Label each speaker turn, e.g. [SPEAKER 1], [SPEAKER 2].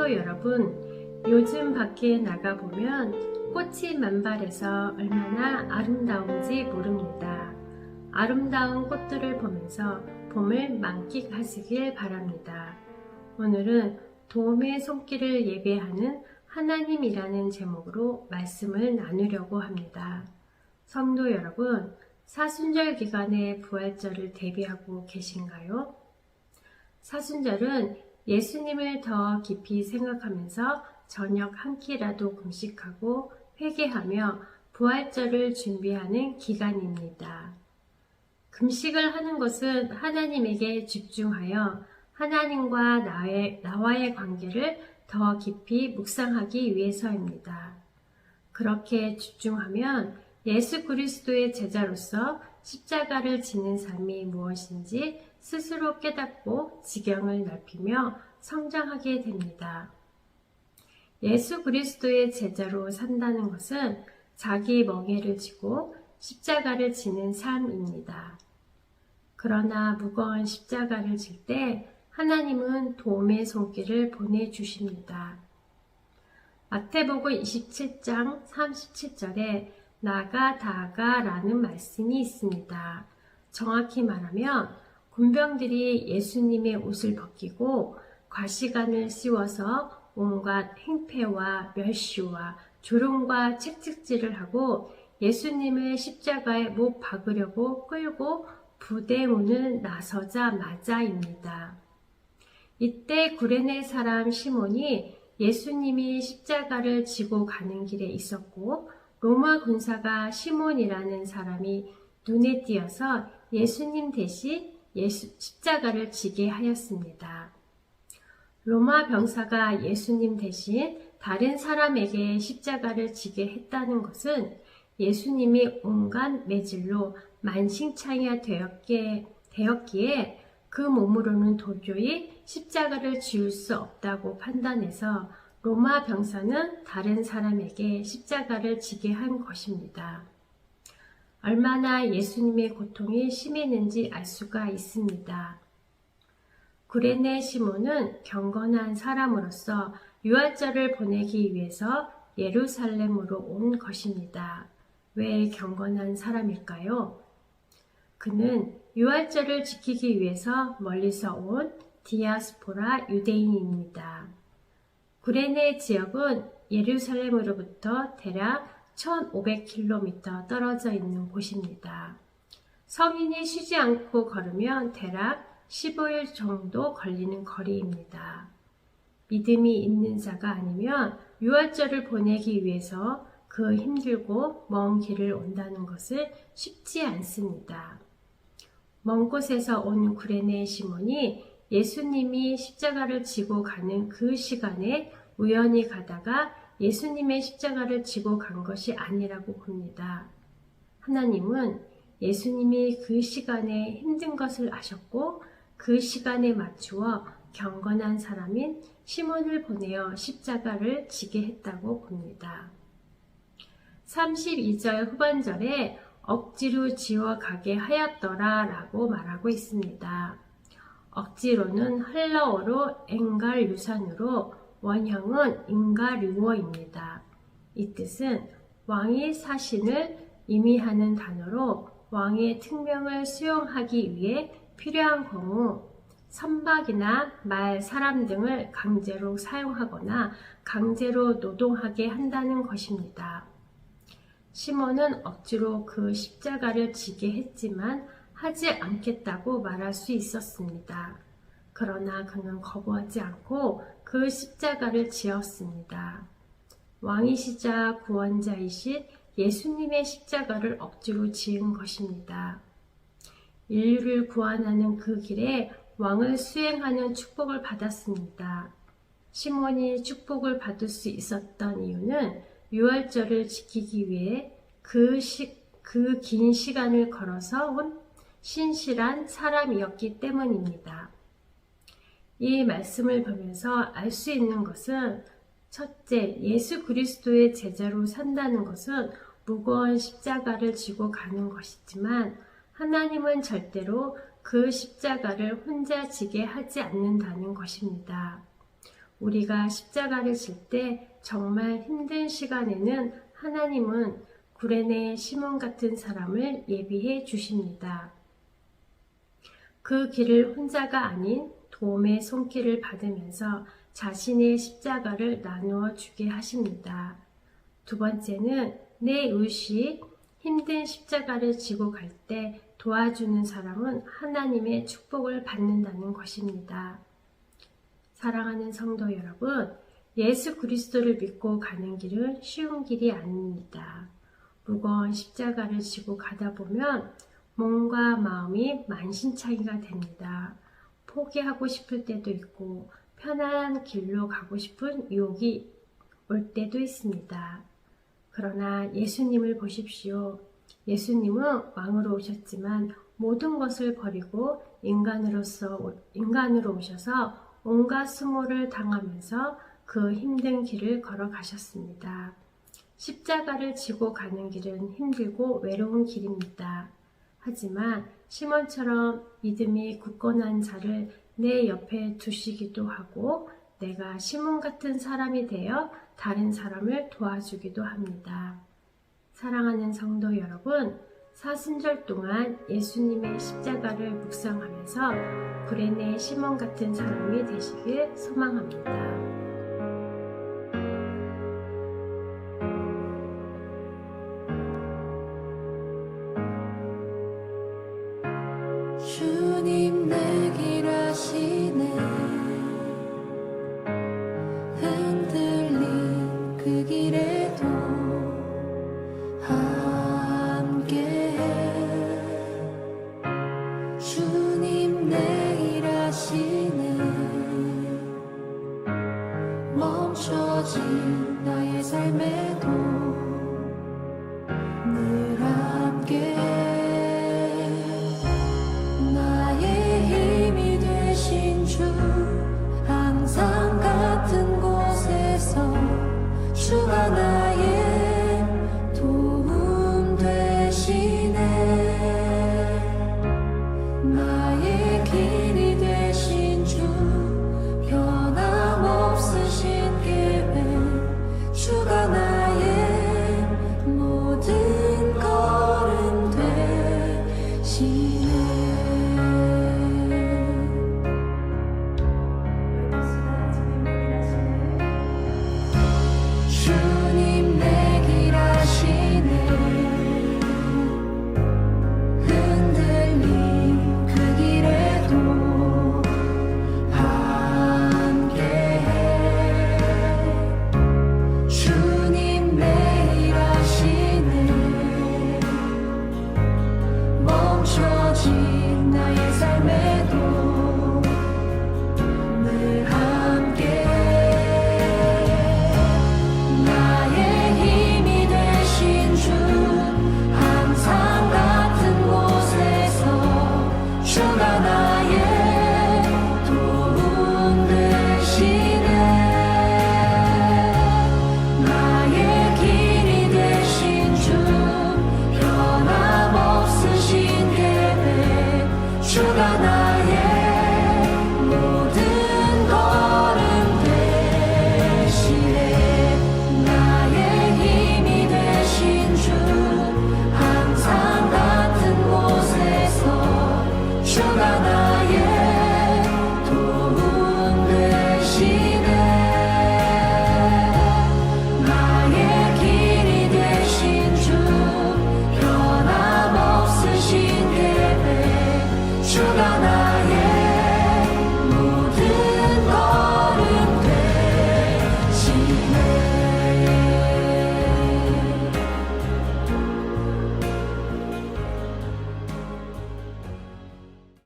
[SPEAKER 1] 성도 여러분, 요즘 밖에 나가보면 꽃이 만발해서 얼마나 아름다운지 모릅니다. 아름다운 꽃들을 보면서 봄을 만끽하시길 바랍니다. 오늘은 도움의 손길을 예배하는 하나님이라는 제목으로 말씀을 나누려고 합니다. 성도 여러분, 사순절 기간에 부활절을 대비하고 계신가요? 사순절은 예수님을 더 깊이 생각하면서 저녁 한 끼라도 금식하고 회개하며 부활절을 준비하는 기간입니다. 금식을 하는 것은 하나님에게 집중하여 하나님과 나와의 관계를 더 깊이 묵상하기 위해서입니다. 그렇게 집중하면 예수 그리스도의 제자로서 십자가를 지는 삶이 무엇인지 스스로 깨닫고 지경을 넓히며 성장하게 됩니다. 예수 그리스도의 제자로 산다는 것은 자기 멍에를 지고 십자가를 지는 삶입니다. 그러나 무거운 십자가를 질 때 하나님은 도움의 손길을 보내주십니다. 마태복음 27장 37절에 나가 다가 라는 말씀이 있습니다. 정확히 말하면 군병들이 예수님의 옷을 벗기고 과시관을 씌워서 온갖 행패와 멸시와 조롱과 채찍질을 하고 예수님을 십자가에 못 박으려고 끌고 부대 문을 나서자마자입니다. 이때 구레네 사람 시몬이 예수님이 십자가를 지고 가는 길에 있었고 로마 군사가 시몬이라는 사람이 눈에 띄어서 예수님 대신 십자가를 지게 하였습니다. 로마 병사가 예수님 대신 다른 사람에게 십자가를 지게 했다는 것은 예수님이 온갖 매질로 만신창이가 되었기에 그 몸으로는 도저히 십자가를 지을 수 없다고 판단해서 로마 병사는 다른 사람에게 십자가를 지게 한 것입니다. 얼마나 예수님의 고통이 심했는지 알 수가 있습니다. 구레네 시몬은 경건한 사람으로서 유월절을 보내기 위해서 예루살렘으로 온 것입니다. 왜 경건한 사람일까요? 그는 유월절을 지키기 위해서 멀리서 온 디아스포라 유대인입니다. 구레네 지역은 예루살렘으로부터 대략 1500km 떨어져 있는 곳입니다. 성인이 쉬지 않고 걸으면 대략 15일 정도 걸리는 거리입니다. 믿음이 있는 자가 아니면 유월절을 보내기 위해서 그 힘들고 먼 길을 온다는 것을 쉽지 않습니다. 먼 곳에서 온 구레네 시몬이 예수님이 십자가를 지고 가는 그 시간에 우연히 가다가 예수님의 십자가를 지고 간 것이 아니라고 봅니다. 하나님은 예수님이 그 시간에 힘든 것을 아셨고 그 시간에 맞추어 경건한 사람인 시몬을 보내어 십자가를 지게 했다고 봅니다. 32절 후반절에 억지로 지어 가게 하였더라 라고 말하고 있습니다. 억지로는 헬라어로 엥갈유산으로 원형은 인가류어입니다. 이 뜻은 왕의 사신을 의미하는 단어로 왕의 특명을 수용하기 위해 필요한 경우 선박이나 말, 사람 등을 강제로 사용하거나 강제로 노동하게 한다는 것입니다. 시몬은 억지로 그 십자가를 지게 했지만 하지 않겠다고 말할 수 있었습니다. 그러나 그는 거부하지 않고 그 십자가를 지었습니다. 왕이시자 구원자이신 예수님의 십자가를 억지로 지은 것입니다. 인류를 구원하는 그 길에 왕을 수행하는 축복을 받았습니다. 시몬이 축복을 받을 수 있었던 이유는 유월절을 지키기 위해 그 긴 시간을 걸어서 온 신실한 사람이었기 때문입니다. 이 말씀을 보면서 알 수 있는 것은 첫째, 예수 그리스도의 제자로 산다는 것은 무거운 십자가를 지고 가는 것이지만 하나님은 절대로 그 십자가를 혼자 지게 하지 않는다는 것입니다. 우리가 십자가를 질 때 정말 힘든 시간에는 하나님은 구레네 시몬 같은 사람을 예비해 주십니다. 그 길을 혼자가 아닌 도움의 손길을 받으면서 자신의 십자가를 나누어 주게 하십니다. 두 번째는 내 이웃이 힘든 십자가를 지고 갈 때 도와주는 사람은 하나님의 축복을 받는다는 것입니다. 사랑하는 성도 여러분, 예수 그리스도를 믿고 가는 길은 쉬운 길이 아닙니다. 무거운 십자가를 지고 가다 보면 몸과 마음이 만신창이가 됩니다. 포기하고 싶을 때도 있고 편안한 길로 가고 싶은 유혹이 올 때도 있습니다. 그러나 예수님을 보십시오. 예수님은 왕으로 오셨지만 모든 것을 버리고 인간으로 오셔서 온갖 수모를 당하면서 그 힘든 길을 걸어가셨습니다. 십자가를 지고 가는 길은 힘들고 외로운 길입니다. 하지만 시몬처럼 믿음이 굳건한 자를 내 옆에 두시기도 하고 내가 시몬 같은 사람이 되어 다른 사람을 도와주기도 합니다. 사랑하는 성도 여러분, 사순절 동안 예수님의 십자가를 묵상하면서 구레네 시몬 같은 사람이 되시길 소망합니다.